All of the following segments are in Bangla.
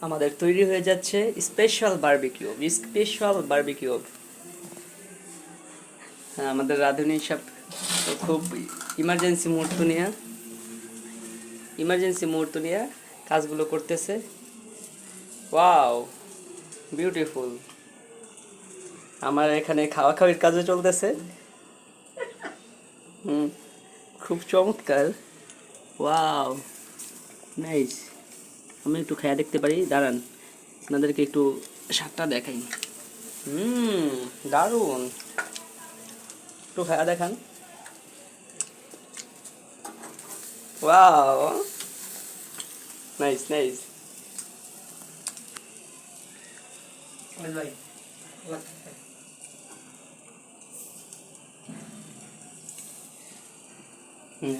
আমাদের তৈরি হয়ে যাচ্ছে স্পেশাল বারবিকিউ। হ্যাঁ, আমাদের রাঁধুনি সব খুব ইমার্জেন্সি মুহূর্ত নিয়ে কাজগুলো করতেছে। Wow, beautiful. আমার এখানে খাওয়া খাওয়ির কাজও চলতেছে। খুব চমৎকার। Wow, nice. আমি একটু খেয়া দেখতে পারি, দাঁড়ান, আপনাদেরকে একটু স্বাদটা দেখাই। দারুণ। একটু খেয়া দেখান। Wow, nice nice.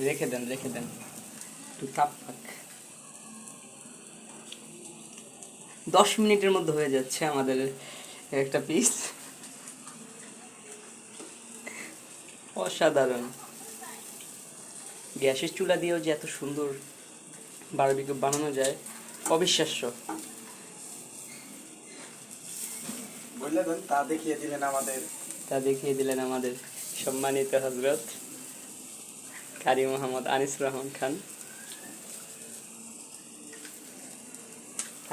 রেখে দেন একটু তাপ পাক। 10 মিনিটের মধ্যে হয়ে যাচ্ছে আমাদের একটা পিস। অসাধারণ। গ্যাসের চুলা দিয়েও যে এত সুন্দর বারবিকিউ বানানো যায়, অবিশ্বাস্য। তা দেখিয়ে দিলেন আমাদের সম্মানিত হযরত কারি মোহাম্মদ আনিসুর রহমান খান।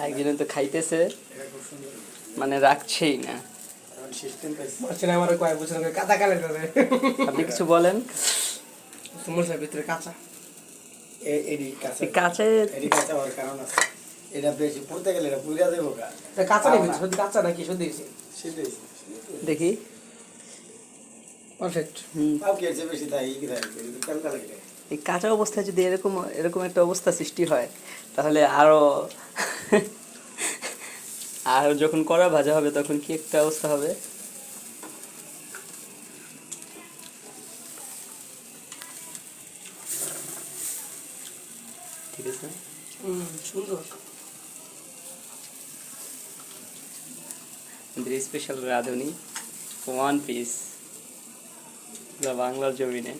একজন তো খাইতেছে, মানে রাখছেই না। আপনি কিছু বলেন। ভিতরে কাঁচা হওয়ার কারণ আছে। এটা বেশি পুড়তে গেলে এটা পুড়িয়া দেবো। কাঁচা নাকি সত্যি? কাঁচা নাকি সত্যি? দেখি। পারফেক্ট। বেশি তাই এই কাঁচা অবস্থায় যদি এরকম একটা অবস্থা সৃষ্টি হয়, তাহলে আর যখন কড়া ভাজা হবে তখন কি একটা অবস্থা হবে। ঠিক আছে, সুন্দর। স্পেশাল রাঁধুনি, 1 পিস, বাংলার জমিনে।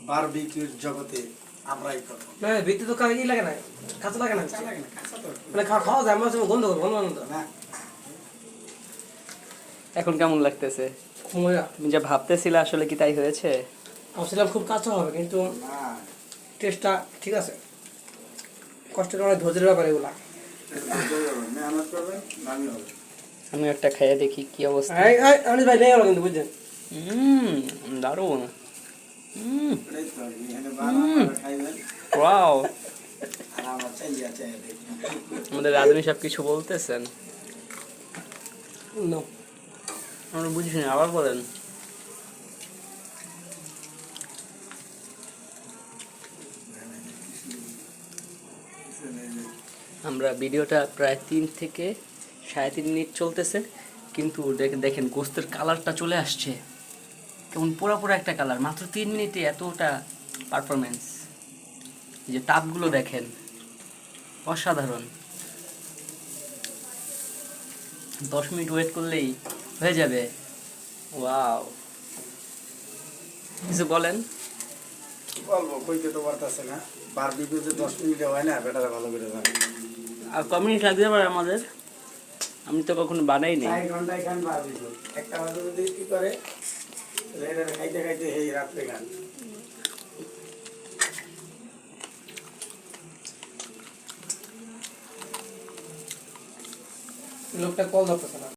বারবিকিউর জগতে আমরাই প্রথম। না, ভিতরে তো কাঁচা লাগে না, কাঁচা লাগে না, মানে খাওয়া যায়, আমরা গন্ধ না। এখন কেমন লাগতেছে? তুমি যা ভাবতেছিলে আসলে কি তাই হয়েছে? ভাবছিলাম খুব কাঁচা হবে, কিন্তু টেস্টটা ঠিক আছে। কষ্টের অনেক ধৈর্যের ব্যাপার এগুলা। আমি একটা খেয়ে দেখি কি অবস্থা। অনিস ভাই লেগে গেল কিন্তু, বুঝছেন? দারুণ। ওয়াও, আমাদের রাঁধুনি সব কিছু বলতেছেন। আমরা বুঝিস না, আবার বলেন। আমরা ভিডিওটা প্রায় 3 থেকে 3.5 মিনিট চলতেছে, কিন্তু দেখেন গোস্তের কালারটা চলে আসছে, কেমন পোড়া একটা কালার। মাত্র 3 মিনিটে এতটা পারফরমেন্স। এই যে তাপগুলো দেখেন, অসাধারণ। 10 মিনিট ওয়েট করলেই হয়ে যাবে। ওয়াও, কিছু বলেন। বলবো, কইতে তো পারতাছে না। বারবিকিউ যে 10 মিনিটে হয় না, বেটারা ভালো করে জানে। আর ক মিনিট লাগতে পারে আমাদের? আমি তো কখনো বানাই নি। 4 ঘন্টায় খান বারবিকিউ। একটা বাজে যদি কি করে, এটা খাইতে খাইতে এই রাত্রে খান। লোকটা কল ধরতেছে না।